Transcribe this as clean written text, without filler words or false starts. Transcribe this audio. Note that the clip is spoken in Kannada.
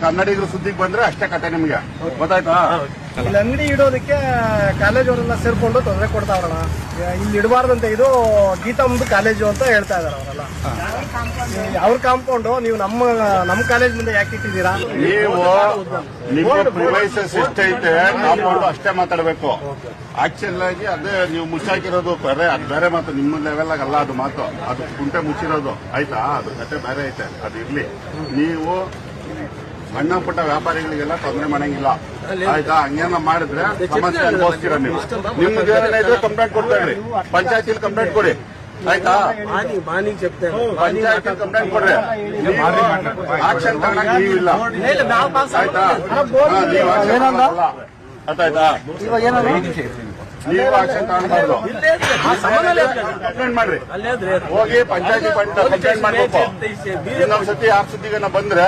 ಕನ್ನಡಿಗರು ಸುದ್ದಿಗೆ ಬಂದ್ರೆ ಅಷ್ಟೇ ಕತೆ ನಿಮ್ಗೆ ಗೊತ್ತಾಯ್ತಾ. ಇಲ್ಲಿ ಅಂಗಡಿ ಇಡೋದಕ್ಕೆ ಕಾಲೇಜ್ ಅವರೆಲ್ಲ ಸೇರ್ಕೊಂಡು ತೊಂದರೆ ಕೊಡ್ತಾವ್ರಣ. ಇಲ್ಲಿ ಇಡಬಾರ್ದಂತೆ, ಇದು ಗೀತಾಂಬ ಕಾಲೇಜು ಅಂತ ಹೇಳ್ತಾ ಇದಾರೆ ಅವರೆಲ್ಲ. ಅವ್ರ ಕಾಂಪೌಂಡ್ ನೀವು ನಮ್ಮ ಕಾಲೇಜ್ ಮುಂದೆ ಯಾಕೆ ಇಟ್ಟಿದ್ದೀರಾ? ನೀವು ನಿಮ್ಮ ಪ್ರಿವೈಸಸ್ ಎಷ್ಟೈತೆ ಕಾಂಪೌಂಡ್ ಅಷ್ಟೇ ಮಾತಾಡಬೇಕು. ಆಕ್ಚುಲ್ ಆಗಿ ಅದೇ ನೀವು ಮುಚ್ಚಾಕಿರೋದು ಬೇರೆ, ಅದು ಬೇರೆ ಮಾತು. ನಿಮ್ಮ ಲೆವೆಲ್ ಆಗಲ್ಲ ಅದು ಮಾತು, ಅದು ಕುಂಟೆ ಮುಚ್ಚಿರೋದು ಆಯ್ತಾ, ಅದು ಕತೆ ಬೇರೆ ಐತೆ. ಅದು ಇರ್ಲಿ. ನೀವು ಸಣ್ಣ ಪುಟ್ಟ ವ್ಯಾಪಾರಿಗಳಿಗೆಲ್ಲ ತೊಂದರೆ ಮಾಡಂಗಿಲ್ಲ ಆಯ್ತಾ. ಹಂಗೇನ ಮಾಡಿದ್ರೆ ಸಮಸ್ಯೆ ಅನುಭವಿಸ್ತೀರ ನೀವು. ನಿಮ್ಗೆ ಏನಿದ್ರೆ ಕಂಪ್ಲೇಂಟ್ ಕೊಡ್ತಾ ಇದ್ರಿ, ಪಂಚಾಯತಿಲಿ ಕಂಪ್ಲೇಂಟ್ ಕೊಡಿ ಆಯ್ತಾ. ಪಂಚಾಯತಿ ಕಂಪ್ಲೇಂಟ್ ಕೊಡ್ರಿ, ಆಕ್ಷನ್ ತಗೊಳಕ್ ನೀವಿಲ್ಲ ಆಯ್ತಾ. ನೀವು ಆಕ್ಷನ್ ತಗೊಳಲ್ಲ ಗೊತ್ತಾಯ್ತಾ. ನೀವು ಆಕ್ಷನ್ ತಗೊಳ್ಬಾರ್ದು. ಕಂಪ್ಲೇಂಟ್ ಮಾಡ್ರಿ, ಹೋಗಿ ಪಂಚಾಯತಿ ಕಂಪ್ಲೇಂಟ್ ಮಾಡ್ಬೇಕು. ಇನ್ನೊಂದ್ಸತಿ ಆ ಸುದ್ದಿಗನ್ನ ಬಂದ್ರೆ